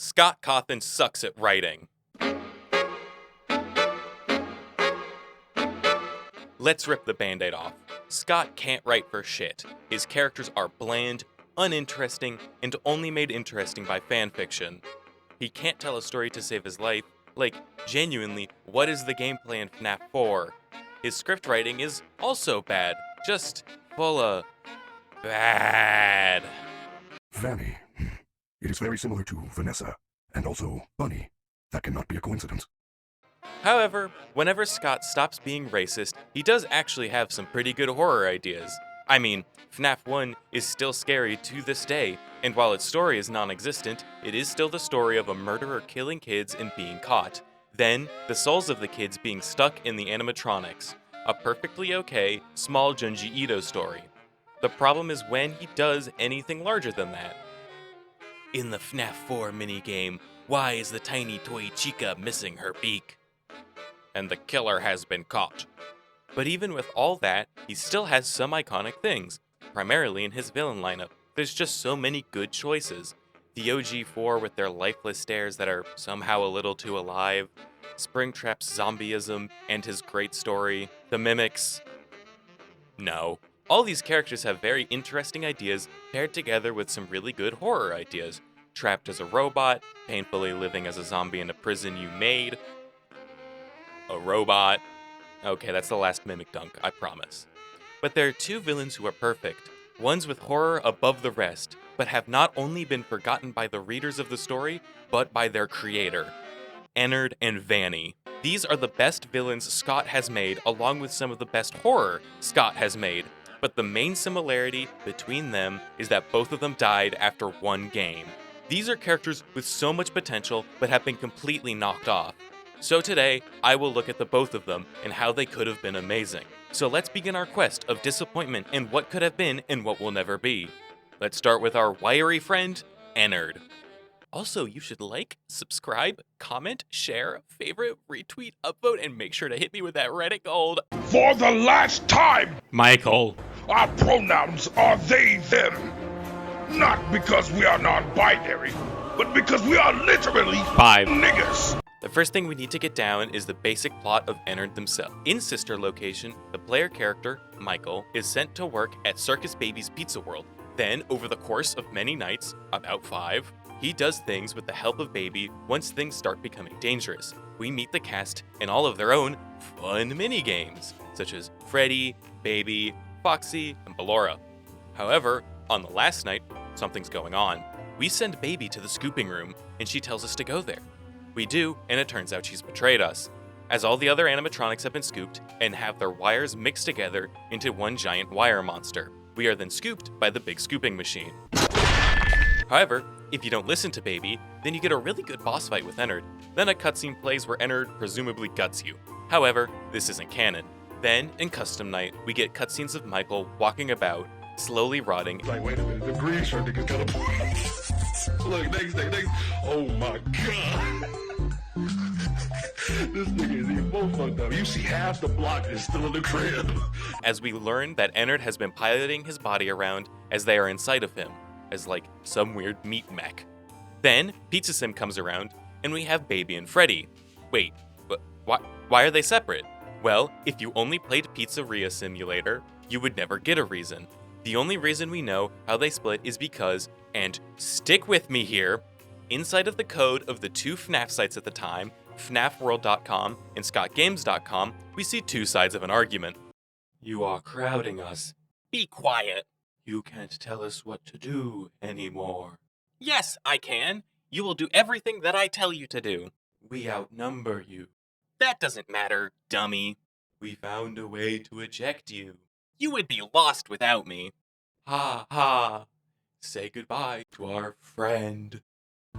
Scott Cawthon sucks at writing. Let's rip the band-aid off. Scott can't write for shit. His characters are bland, uninteresting, and only made interesting by fanfiction. He can't tell a story to save his life. Like, genuinely, what is the gameplay in Fnaf 4? His script writing is also bad, just full of bad. Vanny. It is very similar to Vanessa, and also Bunny. That cannot be a coincidence. However, whenever Scott stops being racist, he does actually have some pretty good horror ideas. I mean, Fnaf 1 is still scary to this day, and while its story is non-existent, it is still the story of a murderer killing kids and being caught. Then, the souls of the kids being stuck in the animatronics. A perfectly okay, small Junji Ito story. The problem is when he does anything larger than that. In the Fnaf 4 minigame, why is the tiny toy Chica missing her beak? And the killer has been caught. But even with all that, he still has some iconic things, primarily in his villain lineup. There's just so many good choices. The OG 4 with their lifeless stares that are somehow a little too alive, Springtrap's zombieism and his great story, the mimics. No. All these characters have very interesting ideas paired together with some really good horror ideas. Trapped as a robot, painfully living as a zombie in a prison you made. A robot. Okay, that's the last mimic dunk, I promise. But there are two villains who are perfect. Ones with horror above the rest, but have not only been forgotten by the readers of the story, but by their creator. Ennard and Vanny. These are the best villains Scott has made, along with some of the best horror Scott has made. But the main similarity between them is that both of them died after one game. These are characters with so much potential, but have been completely knocked off. So today, I will look at the both of them and how they could have been amazing. So let's begin our quest of disappointment and what could have been and what will never be. Let's start with our wiry friend, Ennard. Also, you should like, subscribe, comment, share, favorite, retweet, upvote, and make sure to hit me with that Reddit gold. For the last time, Michael. our pronouns are they, them. Not because we are non-binary, but because we are literally 5 niggas. The first thing we need to get down is the basic plot of Ennard themselves. In Sister Location, the player character, Michael, is sent to work at Circus Baby's Pizza World. Then, over the course of many nights, about 5, he does things with the help of Baby once things start becoming dangerous. We meet the cast in all of their own fun minigames, such as Freddy, Baby, Foxy, and Ballora. However, on the last night, something's going on. We send Baby to the scooping room, and she tells us to go there. We do, and it turns out she's betrayed us, as all the other animatronics have been scooped and have their wires mixed together into one giant wire monster. We are then scooped by the big scooping machine. However, if you don't listen to Baby, then you get a really good boss fight with Ennard. Then a cutscene plays where Ennard presumably guts you. However, this isn't canon. Then, in Custom Night, we get cutscenes of Michael walking about, slowly rotting. Like, wait a minute, the green shirt nigga's gonna... Look, next. Oh my god. This nigga is even more fucked up. You see half the block is still in the crib. As we learn that Ennard has been piloting his body around as they are inside of him, as like some weird meat mech. Then, Pizza Sim comes around, and we have Baby and Freddy. Wait, but why are they separate? Well, if you only played Pizzeria Simulator, you would never get a reason. The only reason we know how they split is because, and stick with me here, inside of the code of the two FNAF sites at the time, FNAFworld.com and ScottGames.com, we see two sides of an argument. You are crowding us. Be quiet. You can't tell us what to do anymore. Yes, I can. You will do everything that I tell you to do. We outnumber you. That doesn't matter, dummy. We found a way to eject you. You would be lost without me. Ha ha. Say goodbye to our friend.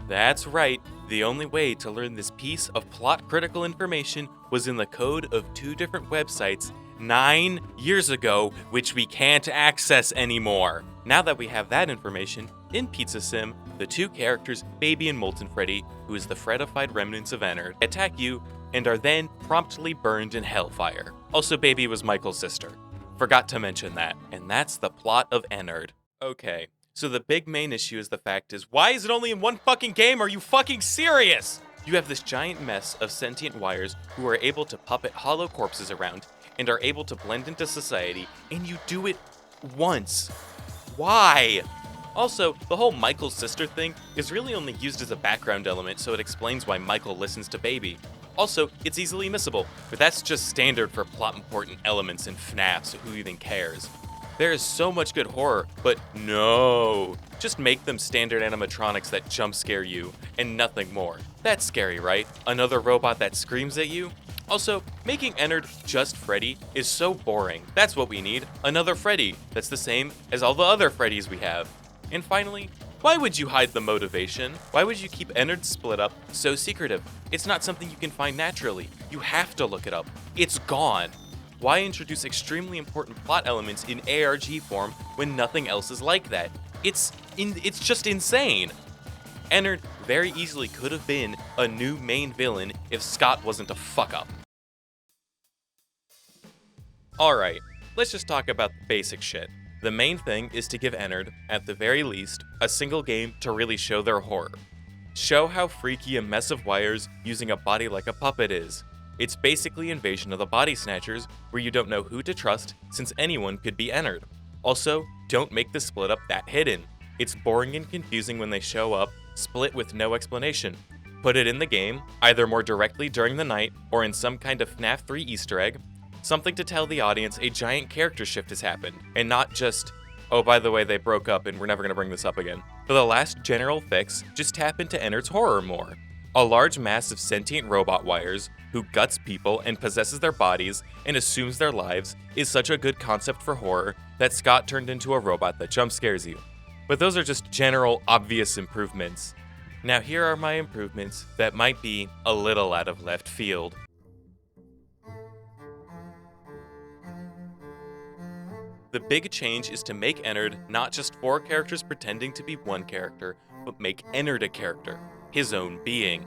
That's right, the only way to learn this piece of plot-critical information was in the code of two different websites 9 years ago, which we can't access anymore. Now that we have that information, in Pizza Sim, the two characters, Baby and Molten Freddy, who is the Fredified remnants of Ennard, attack you and are then promptly burned in hellfire. Also, Baby was Michael's sister. Forgot to mention that, and that's the plot of Ennard. Okay, So the big main issue is the fact is, why is it only in one fucking game? Are you fucking serious? You have this giant mess of sentient wires who are able to puppet hollow corpses around and are able to blend into society, and you do it once. Why? Also, the whole Michael's sister thing is really only used as a background element, so it explains why Michael listens to Baby. Also, it's easily missable, but that's just standard for plot important elements in FNAF, so who even cares? There is so much good horror, but no! Just make them standard animatronics that jump scare you, and nothing more. That's scary, right? Another robot that screams at you? Also, making Ennard just Freddy is so boring. That's what we need, another Freddy that's the same as all the other Freddys we have. And finally, why would you hide the motivation? Why would you keep Ennard split up so secretive? It's not something you can find naturally. You have to look it up. It's gone. Why introduce extremely important plot elements in ARG form when nothing else is like that? It's just insane. Ennard very easily could have been a new main villain if Scott wasn't a fuck-up. Alright, let's just talk about the basic shit. The main thing is to give Ennard, at the very least, a single game to really show their horror. Show how freaky a mess of wires using a body like a puppet is. It's basically Invasion of the Body Snatchers, where you don't know who to trust since anyone could be Ennard. Also, don't make the split up that hidden. It's boring and confusing when they show up, split with no explanation. Put it in the game, either more directly during the night or in some kind of FNAF 3 Easter egg, something to tell the audience a giant character shift has happened, and not just, oh by the way they broke up and we're never gonna bring this up again. For the last general fix, just tap into Ennard's horror more. A large mass of sentient robot wires who guts people and possesses their bodies and assumes their lives is such a good concept for horror that Scott turned into a robot that jump scares you. But those are just general, obvious improvements. Now here are my improvements that might be a little out of left field. The big change is to make Ennard not just 4 characters pretending to be one character, but make Ennard a character, his own being.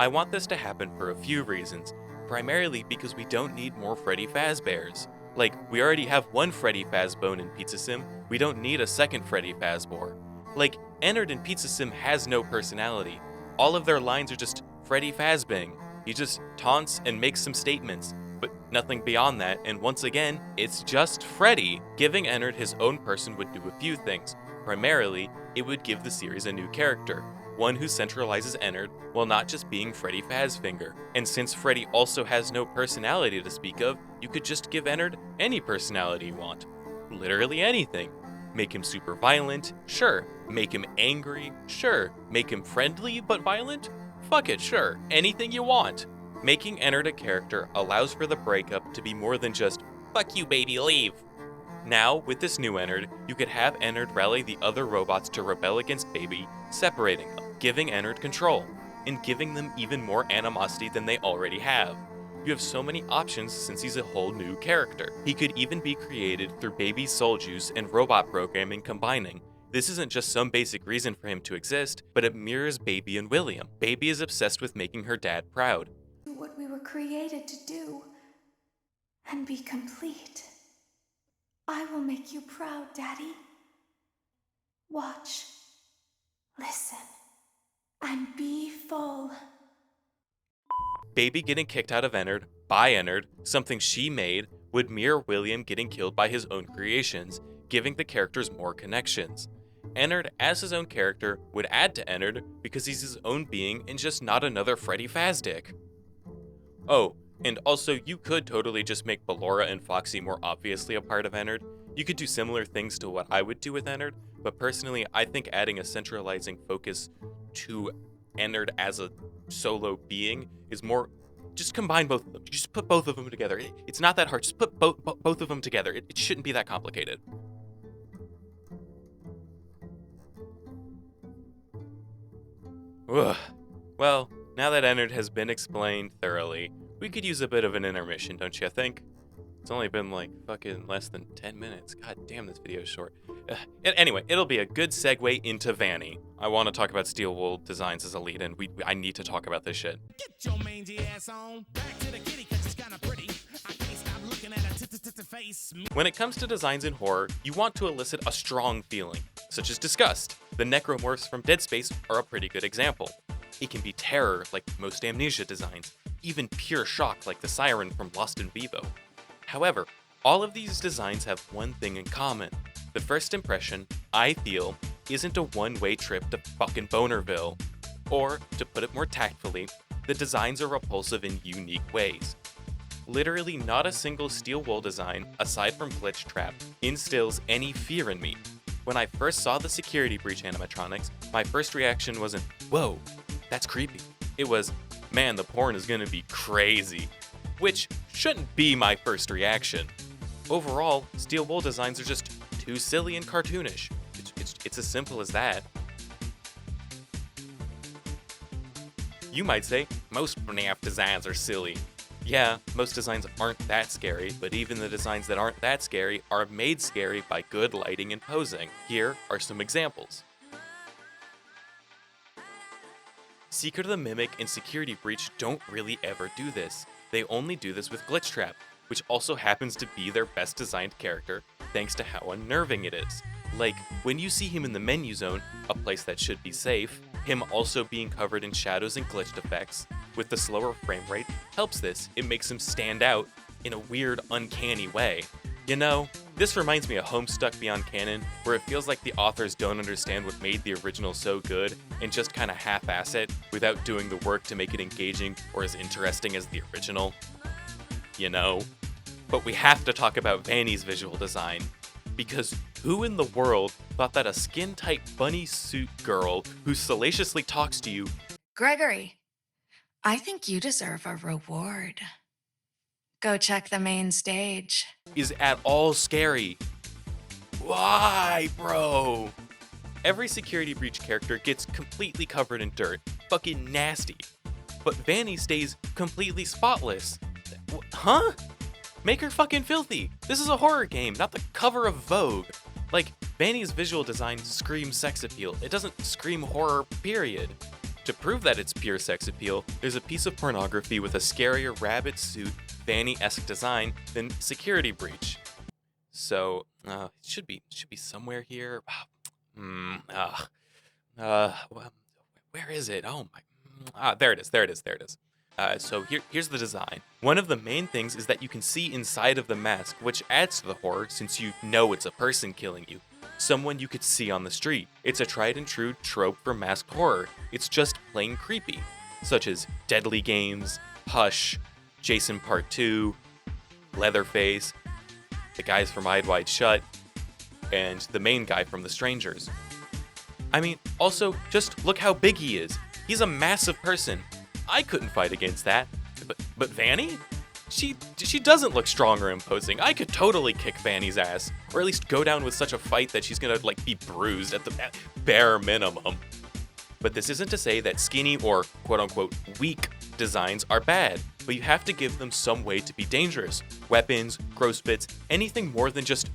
I want this to happen for a few reasons, primarily because we don't need more Freddy Fazbears. Like, we already have one Freddy Fazbone in Pizza Sim, we don't need a second Freddy Fazbore. Like, Ennard in Pizza Sim has no personality. All of their lines are just Freddy Fazbang. He just taunts and makes some statements, but nothing beyond that, and once again, it's just Freddy. Giving Ennard his own person would do a few things. Primarily, it would give the series a new character, one who centralizes Ennard while not just being Freddy Fazfinger. And since Freddy also has no personality to speak of, you could just give Ennard any personality you want. Literally anything. Make him super violent? Sure. Make him angry? Sure. Make him friendly but violent? Fuck it, sure. Anything you want. Making Ennard a character allows for the breakup to be more than just, fuck you baby, leave. Now, with this new Ennard, you could have Ennard rally the other robots to rebel against Baby, separating them, giving Ennard control, and giving them even more animosity than they already have. You have so many options since he's a whole new character. He could even be created through Baby's soul juice and robot programming combining. This isn't just some basic reason for him to exist, but it mirrors Baby and William. Baby is obsessed with making her dad proud. What we were created to do, and be complete. I will make you proud, Daddy. Watch, listen, and be full. Baby getting kicked out of Ennard by Ennard, something she made, would mirror William getting killed by his own creations, giving the characters more connections. Ennard as his own character would add to Ennard because he's his own being and just not another Freddy Fazdick. Oh, and also you could totally just make Ballora and Foxy more obviously a part of Ennard. You could do similar things to what I would do with Ennard, but personally I think adding a centralizing focus to Ennard as a solo being is more, just combine both of them. Just put both of them together. It's not that hard, just put both of them together. It shouldn't be that complicated. Ugh. Well, now that Ennard has been explained thoroughly, we could use a bit of an intermission, don't you think? It's only been like fucking less than 10 minutes. God damn, this video is short. Anyway, it'll be a good segue into Vanny. I want to talk about Steel Wool Designs as a lead, and I need to talk about this shit. Get your mangy ass on. Back to the kitty 'cause it's kinda pretty. I can't stop looking When it comes to designs in horror, you want to elicit a strong feeling, such as disgust. The necromorphs from Deadspace are a pretty good example. It can be terror, like most Amnesia designs, even pure shock, like the Siren from Lost in Vivo. However, all of these designs have one thing in common. The first impression, I feel, isn't a one-way trip to fucking Bonerville. Or, to put it more tactfully, the designs are repulsive in unique ways. Literally not a single steel wool design, aside from Glitch Trap, instills any fear in me. When I first saw the security breach animatronics, my first reaction wasn't, whoa, that's creepy. It was, man, the porn is gonna be crazy. Which shouldn't be my first reaction. Overall, steel wool designs are just too silly and cartoonish. It's as simple as that. You might say, most Fnaf designs are silly. Yeah, most designs aren't that scary, but even the designs that aren't that scary are made scary by good lighting and posing. Here are some examples. Secret of the Mimic and Security Breach don't really ever do this. They only do this with Glitch Trap, which also happens to be their best designed character, thanks to how unnerving it is. Like, when you see him in the menu zone, a place that should be safe, him also being covered in shadows and glitched effects, with the slower frame rate, helps this. It makes him stand out in a weird, uncanny way. You know, this reminds me of Homestuck Beyond Canon, where it feels like the authors don't understand what made the original so good, and just kinda half-ass it, without doing the work to make it engaging or as interesting as the original. You know? But we have to talk about Vanny's visual design, because who in the world thought that a skin-tight bunny suit girl who salaciously talks to you, Gregory, I think you deserve a reward. Go check the main stage. is at all scary? Why, bro? Every security breach character gets completely covered in dirt, fucking nasty. But Vanny stays completely spotless. Huh? Make her fucking filthy. This is a horror game, not the cover of Vogue. Like, Vanny's visual design screams sex appeal. It doesn't scream horror, period. To prove that it's pure sex appeal, there's a piece of pornography with a scarier rabbit suit, Vanny-esque design than Security Breach. So, it should be somewhere here. Where is it? Oh my, there it is. So here's the design. One of the main things is that you can see inside of the mask, which adds to the horror since you know it's a person killing you. Someone you could see on the street. It's a tried and true trope for masked horror. It's just plain creepy, such as Deadly Games, Hush, Jason Part 2, Leatherface, the guys from Eyed Wide Shut, and the main guy from The Strangers. I mean, also, just look how big he is. He's a massive person. I couldn't fight against that. But Vanny? She doesn't look strong or imposing. I could totally kick Vanny's ass, or at least go down with such a fight that she's gonna be bruised at the bare minimum. But this isn't to say that skinny or quote-unquote weak designs are bad, but you have to give them some way to be dangerous. Weapons, gross bits, anything more than just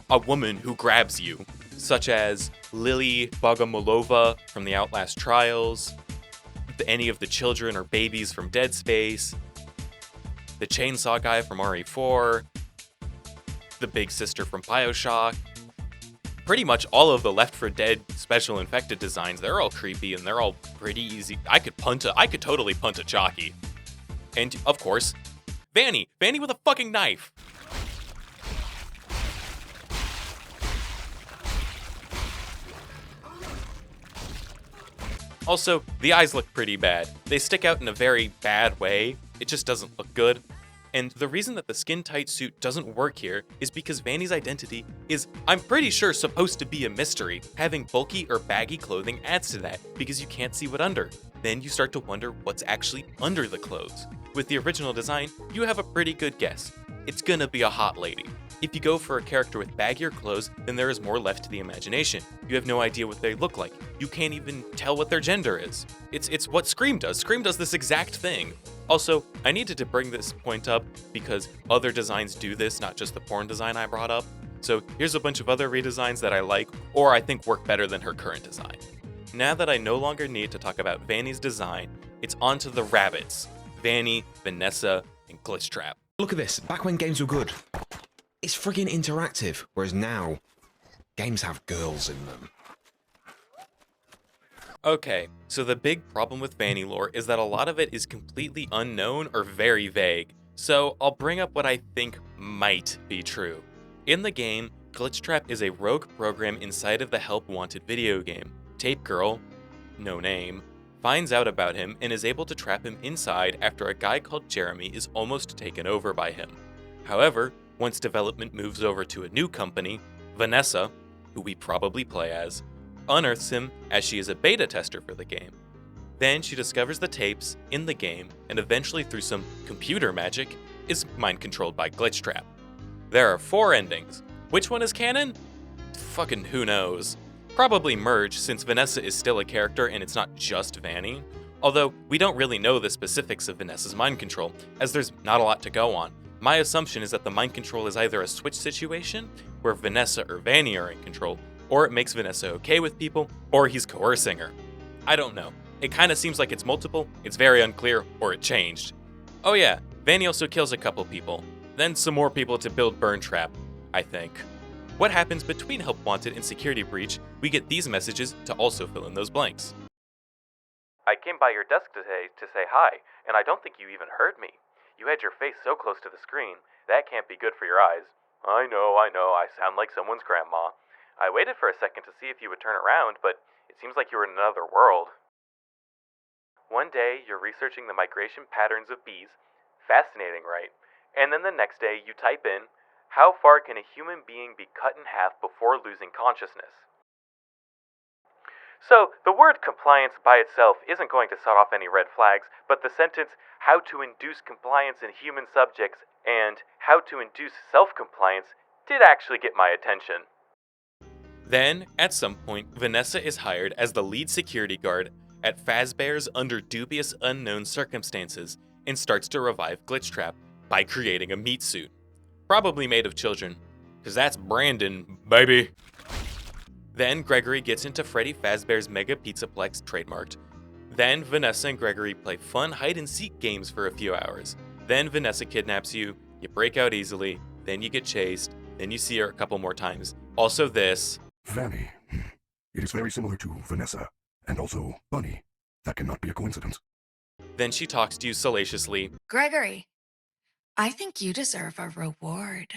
a woman who grabs you, such as Lily Bogomolova from the Outlast Trials, any of the children or babies from Deadspace, the chainsaw guy from RE4, the big sister from BioShock. Pretty much all of the Left 4 Dead special infected designs, they're all creepy and they're all pretty easy. I could totally punt a jockey. And of course, Vanny with a fucking knife. Also, the eyes look pretty bad. They stick out in a very bad way. It just doesn't look good. And the reason that the skin-tight suit doesn't work here is because Vanny's identity is, I'm pretty sure, supposed to be a mystery. Having bulky or baggy clothing adds to that, because you can't see what under. Then you start to wonder what's actually under the clothes. With the original design, you have a pretty good guess. It's gonna be a hot lady. If you go for a character with baggier clothes, then there is more left to the imagination. You have no idea what they look like. You can't even tell what their gender is. It's what Scream does. Scream does this exact thing. Also, I needed to bring this point up because other designs do this, not just the porn design I brought up. So here's a bunch of other redesigns that I like, or I think work better than her current design. Now that I no longer need to talk about Vanny's design, it's on to the rabbits. Vanny, Vanessa, and Glitch Trap. Look at this. Back when games were good, it's friggin' interactive, whereas now, games have girls in them. Okay, so the big problem with Vanny lore is that a lot of it is completely unknown or very vague, so I'll bring up what I think might be true. In the game, Glitchtrap is a rogue program inside of the Help Wanted video game. Tape Girl, no name, finds out about him and is able to trap him inside after a guy called Jeremy is almost taken over by him. However, once development moves over to a new company, Vanessa, who we probably play as, unearths him as she is a beta tester for the game. Then she discovers the tapes in the game and eventually through some computer magic is mind controlled by Glitchtrap. There are 4 endings. Which one is canon? Fucking who knows. Probably merge since Vanessa is still a character and it's not just Vanny. Although we don't really know the specifics of Vanessa's mind control as there's not a lot to go on. My assumption is that the mind control is either a switch situation where Vanessa or Vanny are in control, or it makes Vanessa okay with people, or he's coercing her. I don't know. It kinda seems like it's multiple, it's very unclear, or it changed. Oh yeah, Vanny also kills a couple people, then some more people to build Burn Trap, I think. What happens between Help Wanted and Security Breach, we get these messages to also fill in those blanks. I came by your desk today to say hi, and I don't think you even heard me. You had your face so close to the screen, that can't be good for your eyes. I know, I sound like someone's grandma. I waited for a second to see if you would turn around, but it seems like you were in another world. One day, you're researching the migration patterns of bees. Fascinating, right? And then the next day, you type in, how far can a human being be cut in half before losing consciousness? So, the word compliance by itself isn't going to set off any red flags, but the sentence, how to induce compliance in human subjects, and how to induce self-compliance did actually get my attention. Then, at some point, Vanessa is hired as the lead security guard at Fazbear's under dubious unknown circumstances and starts to revive Glitchtrap by creating a meat suit. Probably made of children, because that's Brandon, baby. Then Gregory gets into Freddy Fazbear's Mega Pizzaplex trademarked. Then Vanessa and Gregory play fun hide-and-seek games for a few hours. Then Vanessa kidnaps you, you break out easily, then you get chased, then you see her a couple more times. Also this. Vanny. It is very similar to Vanessa, and also Bunny. That cannot be a coincidence. Then she talks to you salaciously. Gregory, I think you deserve a reward.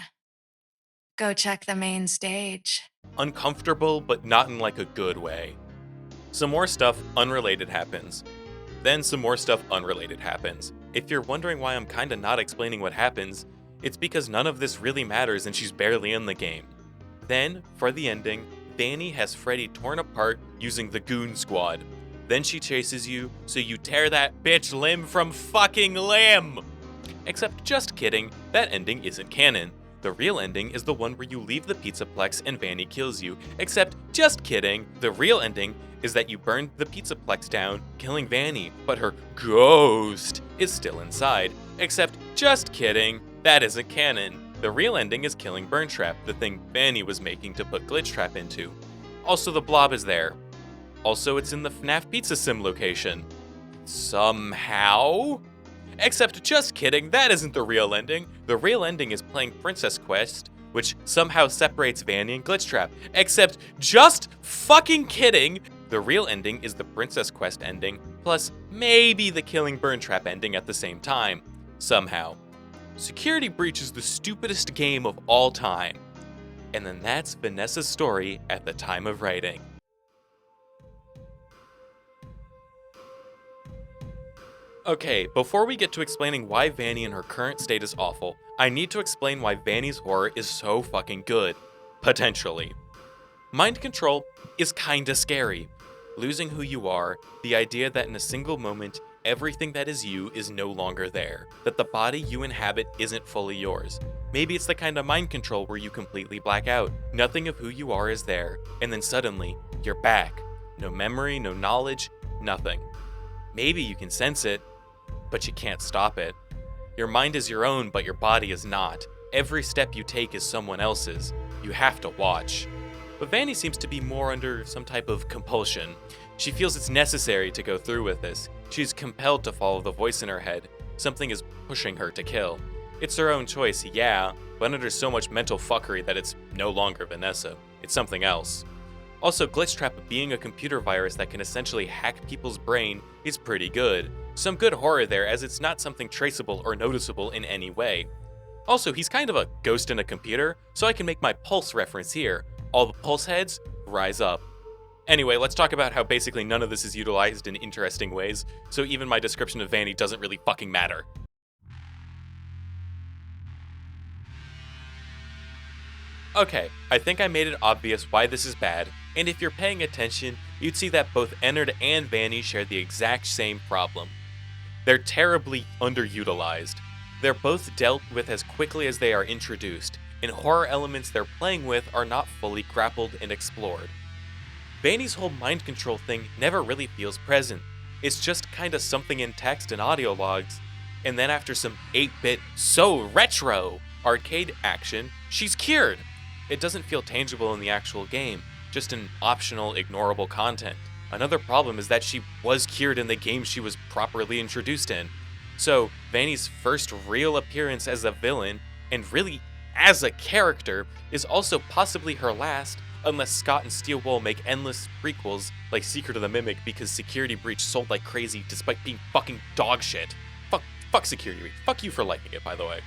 Go check the main stage. Uncomfortable, but not in like a good way. Some more stuff unrelated happens. Then some more stuff unrelated happens. If you're wondering why I'm kinda not explaining what happens, it's because none of this really matters and she's barely in the game. Then, for the ending, Vanny has Freddy torn apart using the Goon Squad. Then she chases you, so you tear that bitch limb from fucking limb! Except just kidding, that ending isn't canon. The real ending is the one where you leave the Pizzaplex and Vanny kills you. Except just kidding, the real ending is that you burned the Pizzaplex down, killing Vanny, but her ghost is still inside. Except just kidding, that isn't canon. The real ending is killing Burntrap, the thing Vanny was making to put Glitchtrap into. Also, the blob is there. Also, it's in the Fnaf Pizza Sim location. Somehow? Except just kidding, that isn't the real ending. The real ending is playing Princess Quest, which somehow separates Vanny and Glitchtrap. Except just fucking kidding, the real ending is the Princess Quest ending, plus maybe the killing Burntrap ending at the same time. Somehow. Security Breach is the stupidest game of all time. And then that's Vanessa's story at the time of writing. Okay, before we get to explaining why Vanny in her current state is awful, I need to explain why Vanny's horror is so fucking good. Potentially. Mind control is kinda scary. Losing who you are, the idea that in a single moment, everything that is you is no longer there, that the body you inhabit isn't fully yours. Maybe it's the kind of mind control where you completely black out. Nothing of who you are is there, and then suddenly, you're back. No memory, no knowledge, nothing. Maybe you can sense it, but you can't stop it. Your mind is your own, but your body is not. Every step you take is someone else's. You have to watch. But Vanny seems to be more under some type of compulsion. She feels it's necessary to go through with this. She's compelled to follow the voice in her head. Something is pushing her to kill. It's her own choice, yeah, but under so much mental fuckery that it's no longer Vanessa. It's something else. Also, Glitchtrap being a computer virus that can essentially hack people's brain is pretty good. Some good horror there, as it's not something traceable or noticeable in any way. Also, he's kind of a ghost in a computer, so I can make my pulse reference here. All the pulse heads, rise up. Anyway, let's talk about how basically none of this is utilized in interesting ways, so even my description of Vanny doesn't really fucking matter. Okay, I think I made it obvious why this is bad, and if you're paying attention, you'd see that both Ennard and Vanny share the exact same problem. They're terribly underutilized. They're both dealt with as quickly as they are introduced, and horror elements they're playing with are not fully grappled and explored. Vanny's whole mind control thing never really feels present. It's just kinda something in text and audio logs, and then after some 8-bit, so retro arcade action, she's cured. It doesn't feel tangible in the actual game, just an optional, ignorable content. Another problem is that she was cured in the game she was properly introduced in. So, Vanny's first real appearance as a villain, and really as a character, is also possibly her last, unless Scott and Steel Wool make endless prequels like Secret of the Mimic because Security Breach sold like crazy despite being fucking dog shit. Fuck Security Breach. Fuck you for liking it, by the way.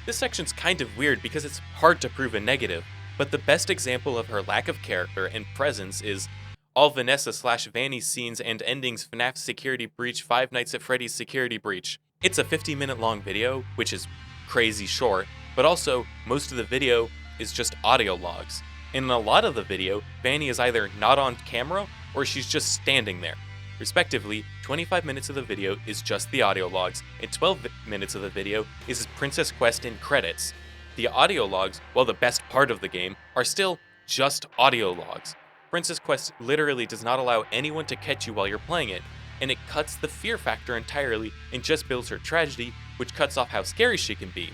This section's kind of weird because it's hard to prove a negative, but the best example of her lack of character and presence is all Vanessa/Vanny scenes and endings FNAF Security Breach 5 Nights at Freddy's Security Breach. It's a 50-minute long video, which is crazy short, but also most of the video is just audio logs. And in a lot of the video, Vanny is either not on camera or she's just standing there. Respectively, 25 minutes of the video is just the audio logs, and 12 minutes of the video is Princess Quest in credits. The audio logs, while the best part of the game, are still just audio logs. Princess Quest literally does not allow anyone to catch you while you're playing it, and it cuts the fear factor entirely and just builds her tragedy, which cuts off how scary she can be.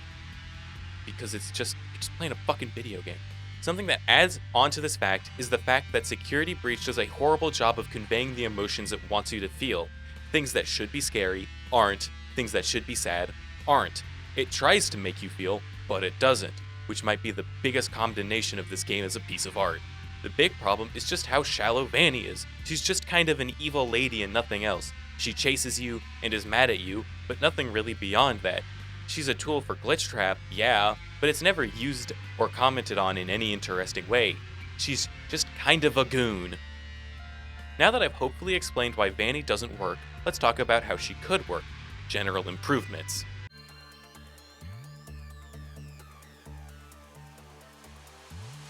Because you're just playing a fucking video game. Something that adds onto this fact is the fact that Security Breach does a horrible job of conveying the emotions it wants you to feel. Things that should be scary aren't, things that should be sad aren't. It tries to make you feel, but it doesn't, which might be the biggest condemnation of this game as a piece of art. The big problem is just how shallow Vanny is. She's just kind of an evil lady and nothing else. She chases you and is mad at you, but nothing really beyond that. She's a tool for Glitchtrap, yeah, but it's never used or commented on in any interesting way. She's just kind of a goon. Now that I've hopefully explained why Vanny doesn't work, let's talk about how she could work. General improvements.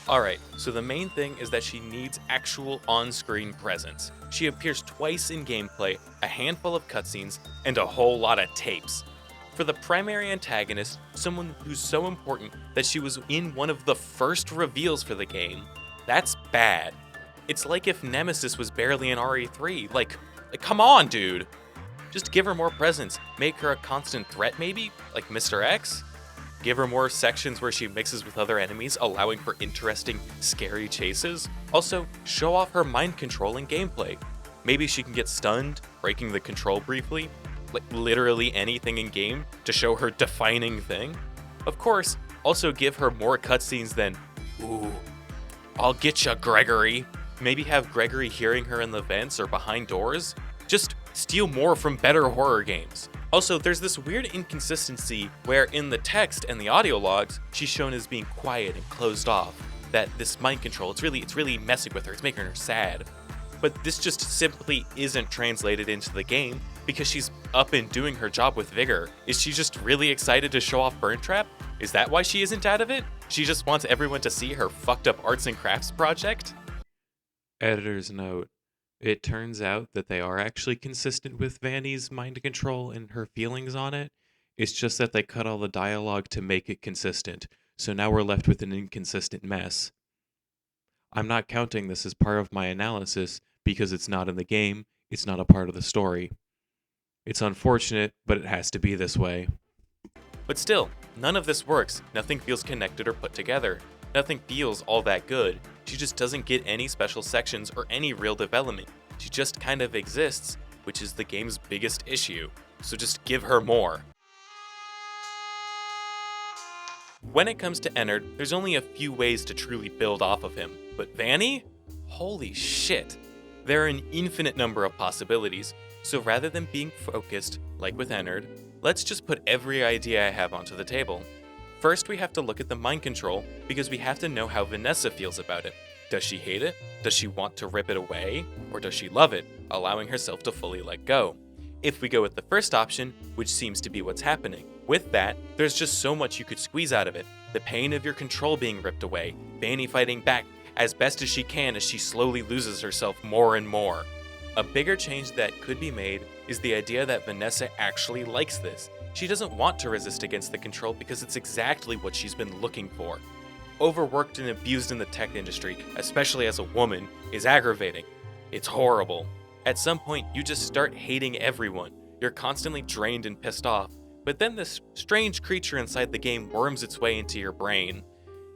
Alright, so the main thing is that she needs actual on-screen presence. She appears twice in gameplay, a handful of cutscenes, and a whole lot of tapes. For the primary antagonist, someone who's so important that she was in one of the first reveals for the game, that's bad. It's like if Nemesis was barely in RE3, like come on, dude! Just give her more presence, make her a constant threat maybe, like Mr. X? Give her more sections where she mixes with other enemies, allowing for interesting, scary chases. Also, show off her mind control in gameplay. Maybe she can get stunned, breaking the control briefly, like literally anything in game to show her defining thing. Of course, also give her more cutscenes than, ooh, I'll get ya, Gregory. Maybe have Gregory hearing her in the vents or behind doors. Just steal more from better horror games. Also, there's this weird inconsistency where in the text and the audio logs, she's shown as being quiet and closed off. That this mind control, it's really messing with her, it's making her sad. But this just simply isn't translated into the game because she's up and doing her job with vigor. Is she just really excited to show off Burn Trap? Is that why she isn't out of it? She just wants everyone to see her fucked up arts and crafts project? Editor's note. It turns out that they are actually consistent with Vanny's mind control and her feelings on it. It's just that they cut all the dialogue to make it consistent, so now we're left with an inconsistent mess. I'm not counting this as part of my analysis because it's not in the game, it's not a part of the story. It's unfortunate, but it has to be this way. But still, none of this works. Nothing feels connected or put together. Nothing feels all that good. She just doesn't get any special sections or any real development. She just kind of exists, which is the game's biggest issue. So just give her more. When it comes to Ennard, there's only a few ways to truly build off of him, but Vanny? Holy shit. There are an infinite number of possibilities, so rather than being focused, like with Ennard, let's just put every idea I have onto the table. First, we have to look at the mind control, because we have to know how Vanessa feels about it. Does she hate it? Does she want to rip it away? Or does she love it, allowing herself to fully let go? If we go with the first option, which seems to be what's happening, with that, there's just so much you could squeeze out of it. The pain of your control being ripped away, Vanny fighting back as best as she can as she slowly loses herself more and more. A bigger change that could be made is the idea that Vanessa actually likes this. She doesn't want to resist against the control because it's exactly what she's been looking for. Overworked and abused in the tech industry, especially as a woman, is aggravating. It's horrible. At some point, you just start hating everyone. You're constantly drained and pissed off, but then this strange creature inside the game worms its way into your brain.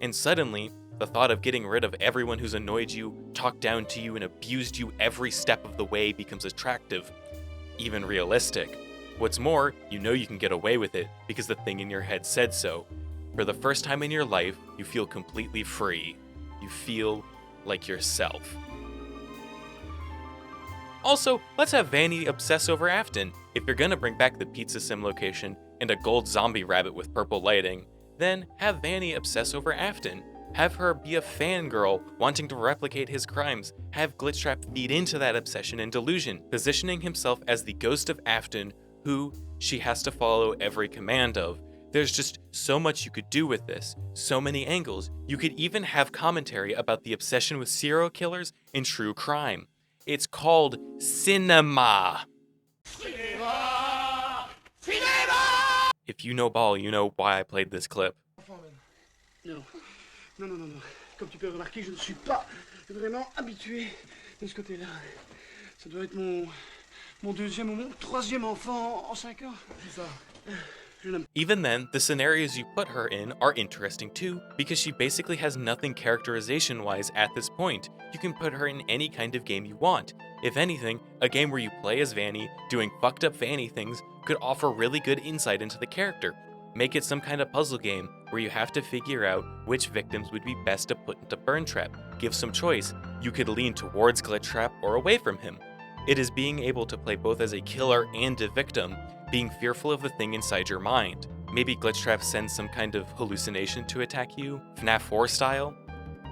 And suddenly, the thought of getting rid of everyone who's annoyed you, talked down to you, and abused you every step of the way becomes attractive, even realistic. What's more, you know you can get away with it because the thing in your head said so. For the first time in your life, you feel completely free. You feel like yourself. Also, let's have Vanny obsess over Afton. If you're gonna bring back the pizza sim location and a gold zombie rabbit with purple lighting, then have Vanny obsess over Afton. Have her be a fangirl wanting to replicate his crimes. Have Glitchtrap feed into that obsession and delusion, positioning himself as the ghost of Afton, who she has to follow every command of. There's just so much you could do with this, so many angles. You could even have commentary about the obsession with serial killers and true crime. It's called cinema. If you know ball, you know why I played this clip. Non, non, non, non, non. Comme tu peux remarquer, je ne suis pas vraiment habitué de ce côté-là. Ça doit être mon deuxième ou mon troisième enfant en 5 ans. C'est ça. Even then, the scenarios you put her in are interesting too, because she basically has nothing characterization-wise at this point. You can put her in any kind of game you want. If anything, a game where you play as Vanny, doing fucked up Vanny things, could offer really good insight into the character. Make it some kind of puzzle game, where you have to figure out which victims would be best to put into Burn Trap. Give some choice. You could lean towards Glitchtrap or away from him. It is being able to play both as a killer and a victim, being fearful of the thing inside your mind. Maybe Glitchtrap sends some kind of hallucination to attack you, Fnaf 4 style.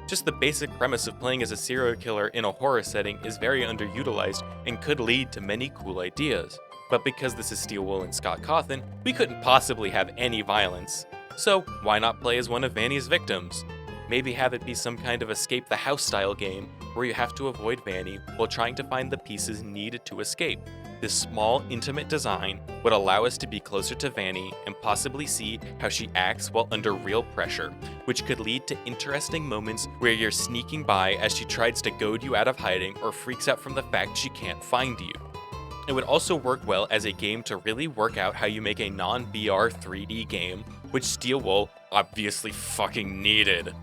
Just the basic premise of playing as a serial killer in a horror setting is very underutilized and could lead to many cool ideas. But because this is Steel Wool and Scott Cawthon, we couldn't possibly have any violence. So why not play as one of Vanny's victims? Maybe have it be some kind of escape the house style game where you have to avoid Vanny while trying to find the pieces needed to escape. This small, intimate design would allow us to be closer to Vanny and possibly see how she acts while under real pressure, which could lead to interesting moments where you're sneaking by as she tries to goad you out of hiding or freaks out from the fact she can't find you. It would also work well as a game to really work out how you make a non-VR 3D game, which Steel Wool obviously fucking needed.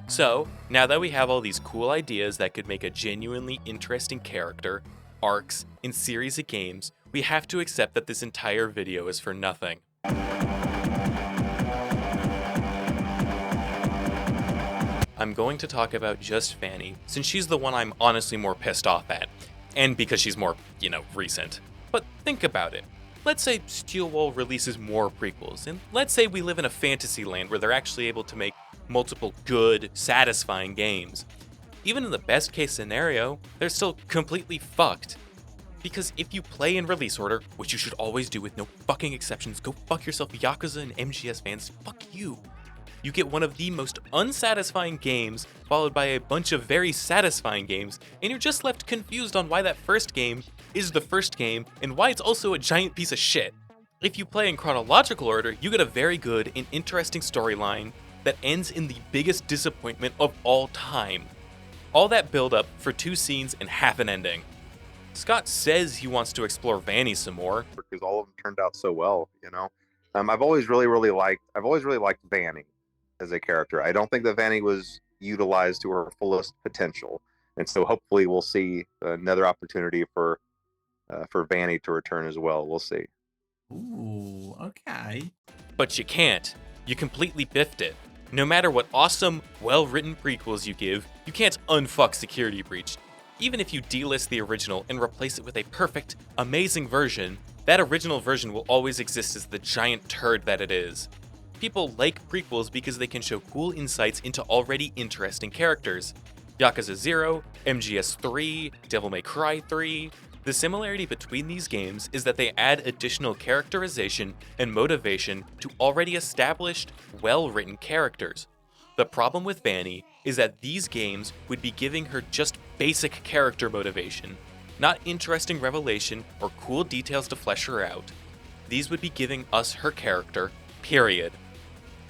So, now that we have all these cool ideas that could make a genuinely interesting character, arcs, and series of games, we have to accept that this entire video is for nothing. I'm going to talk about just Vanny, since she's the one I'm honestly more pissed off at, and because she's more, recent. But think about it. Let's say Steel Wool releases more prequels, and let's say we live in a fantasy land where they're actually able to make multiple good, satisfying games. Even in the best case scenario, they're still completely fucked. Because if you play in release order, which you should always do with no fucking exceptions, go fuck yourself, Yakuza and MGS fans, fuck you. You get one of the most unsatisfying games, followed by a bunch of very satisfying games, and you're just left confused on why that first game is the first game, and why it's also a giant piece of shit. If you play in chronological order, you get a very good and interesting storyline that ends in the biggest disappointment of all time. All that build up for 2 scenes and half an ending. Scott says he wants to explore Vanny some more, because all of them turned out so well, I've always really liked Vanny as a character. I don't think that Vanny was utilized to her fullest potential, and so hopefully we'll see another opportunity for Vanny to return as well. We'll see. Ooh, okay. but you can't. You completely biffed it. No matter what awesome, well-written prequels you give, you can't unfuck Security Breach. Even if you delist the original and replace it with a perfect, amazing version, that original version will always exist as the giant turd that it is. People like prequels because they can show cool insights into already interesting characters. Yakuza 0, MGS 3, Devil May Cry 3. The similarity between these games is that they add additional characterization and motivation to already established, well-written characters. The problem with Vanny is that these games would be giving her just basic character motivation, not interesting revelation or cool details to flesh her out. These would be giving us her character, period.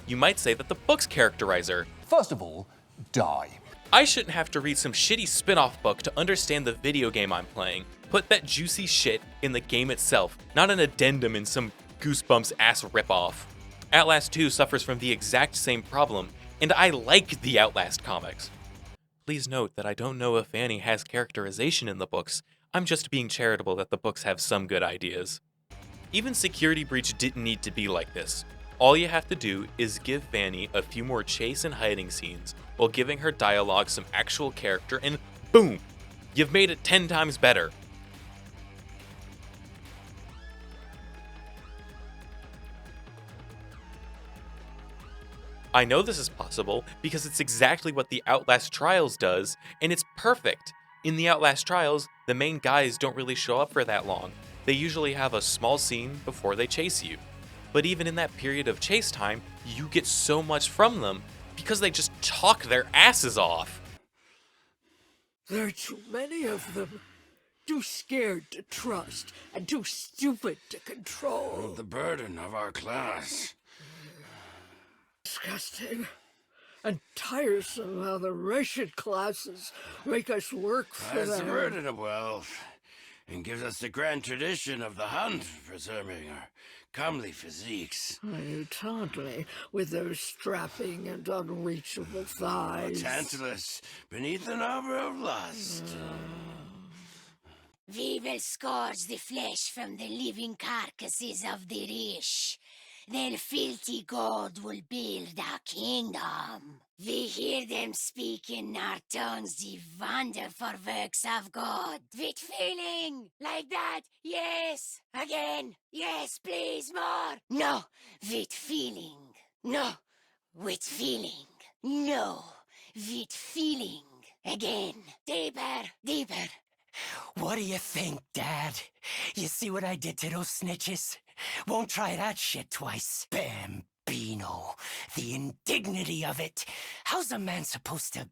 You might say that the books characterize her. First of all, die. I shouldn't have to read some shitty spin-off book to understand the video game I'm playing. Put that juicy shit in the game itself, not an addendum in some Goosebumps ass ripoff. Outlast 2 suffers from the exact same problem, and I like the Outlast comics. Please note that I don't know if Vanny has characterization in the books. I'm just being charitable that the books have some good ideas. Even Security Breach didn't need to be like this. All you have to do is give Vanny a few more chase and hiding scenes while giving her dialogue some actual character, and boom! You've made it 10 times better. I know this is possible because it's exactly what the Outlast Trials does, and it's perfect. In the Outlast Trials, the main guys don't really show up for that long. They usually have a small scene before they chase you. But even in that period of chase time, you get so much from them because they just talk their asses off. There are too many of them. Too scared to trust and too stupid to control. The burden of our class. Disgusting and tiresome how the wretched classes make us work for That's the them. burden of wealth, and gives us the grand tradition of the hunt, preserving our comely physiques. You taunt me with those strapping and unreachable thighs. Tantalus, beneath an arbor of lust. We will scourge the flesh from the living carcasses of the rich. Then filthy gold will build our kingdom. We hear them speak in our tongues the wonderful works of God. With feeling like that, yes. Again, yes, please, more. No, with feeling. No, with feeling. No, with feeling. Again, deeper, deeper. What do you think, Dad? You see what I did to those snitches? Won't try that shit twice. Bambino. The indignity of it. How's a man supposed to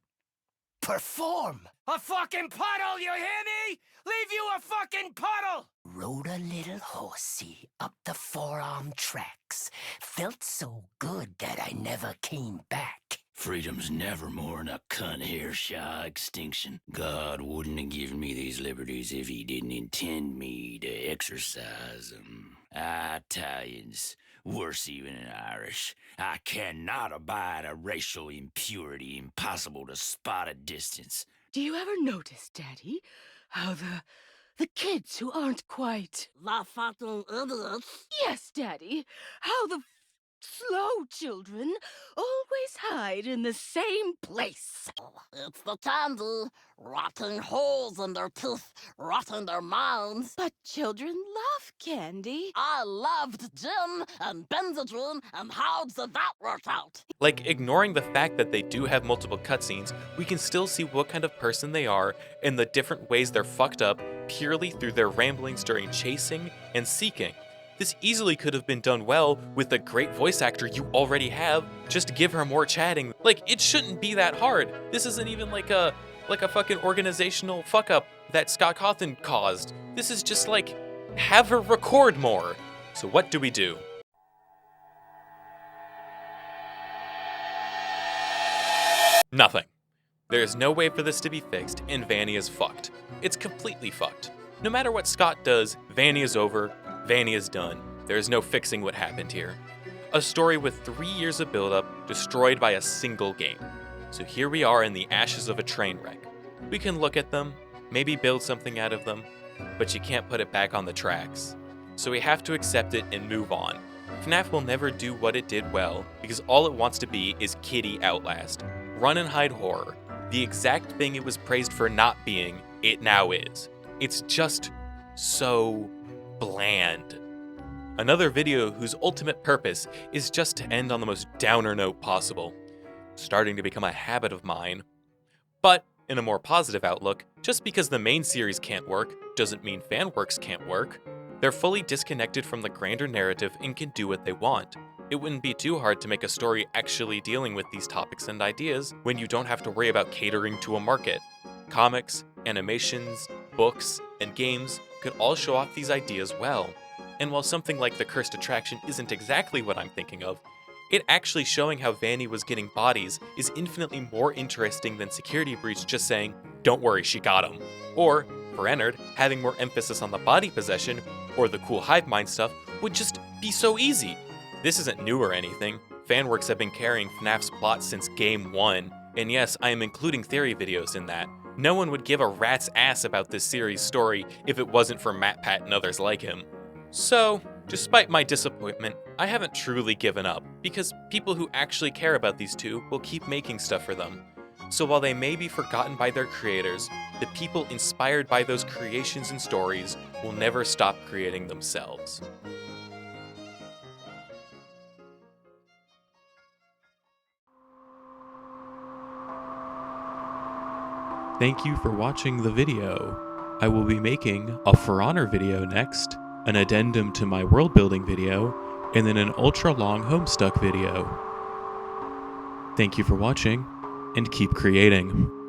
perform? A fucking puddle, you hear me? Leave you a fucking puddle! Rode a little horsey up the forearm tracks. Felt so good that I never came back. Freedom's never more'n a cunt hair-shy extinction. God wouldn't have given me these liberties if he didn't intend me to exercise them. Italians, worse even than Irish. I cannot abide a racial impurity impossible to spot at distance. Do you ever notice, Daddy, how the kids who aren't quite la fucking idiots? Yes, Daddy. How the slow children always hide in the same place. It's the candy, rotting holes in their teeth, rotting their minds. But children love candy. I loved gin and Benzedrine, and how did that work out? Like, ignoring the fact that they do have multiple cutscenes, we can still see what kind of person they are and the different ways they're fucked up purely through their ramblings during chasing and seeking. This easily could have been done well with the great voice actor you already have. Just give her more chatting. Like, it shouldn't be that hard. This isn't even like a fucking organizational fuck up that Scott Cawthon caused. This is just like, have her record more. So what do we do? Nothing. There is no way for this to be fixed, and Vanny is fucked. It's completely fucked. No matter what Scott does, Vanny is over. Vanny is done. There is no fixing what happened here. A story with 3 years of build-up destroyed by a single game. So here we are in the ashes of a train wreck. We can look at them, maybe build something out of them, but you can't put it back on the tracks. So we have to accept it and move on. FNAF will never do what it did well because all it wants to be is kiddie Outlast. Run and hide horror. The exact thing it was praised for not being, it now is. It's just so bland. Another video whose ultimate purpose is just to end on the most downer note possible. Starting to become a habit of mine. But, in a more positive outlook, just because the main series can't work doesn't mean fan works can't work. They're fully disconnected from the grander narrative and can do what they want. It wouldn't be too hard to make a story actually dealing with these topics and ideas when you don't have to worry about catering to a market. Comics, animations, books, and games could all show off these ideas well. And while something like The Cursed Attraction isn't exactly what I'm thinking of, it actually showing how Vanny was getting bodies is infinitely more interesting than Security Breach just saying, "Don't worry, she got him." Or, for Ennard, having more emphasis on the body possession, or the cool hive mind stuff, would just be so easy. This isn't new or anything. Fanworks have been carrying FNAF's plot since Game 1, and yes, I am including theory videos in that. No one would give a rat's ass about this series' story if it wasn't for MatPat and others like him. So, despite my disappointment, I haven't truly given up, because people who actually care about these two will keep making stuff for them. So while they may be forgotten by their creators, the people inspired by those creations and stories will never stop creating themselves. Thank you for watching the video. I will be making a For Honor video next, an addendum to my world building video, and then an ultra long Homestuck video. Thank you for watching, and keep creating.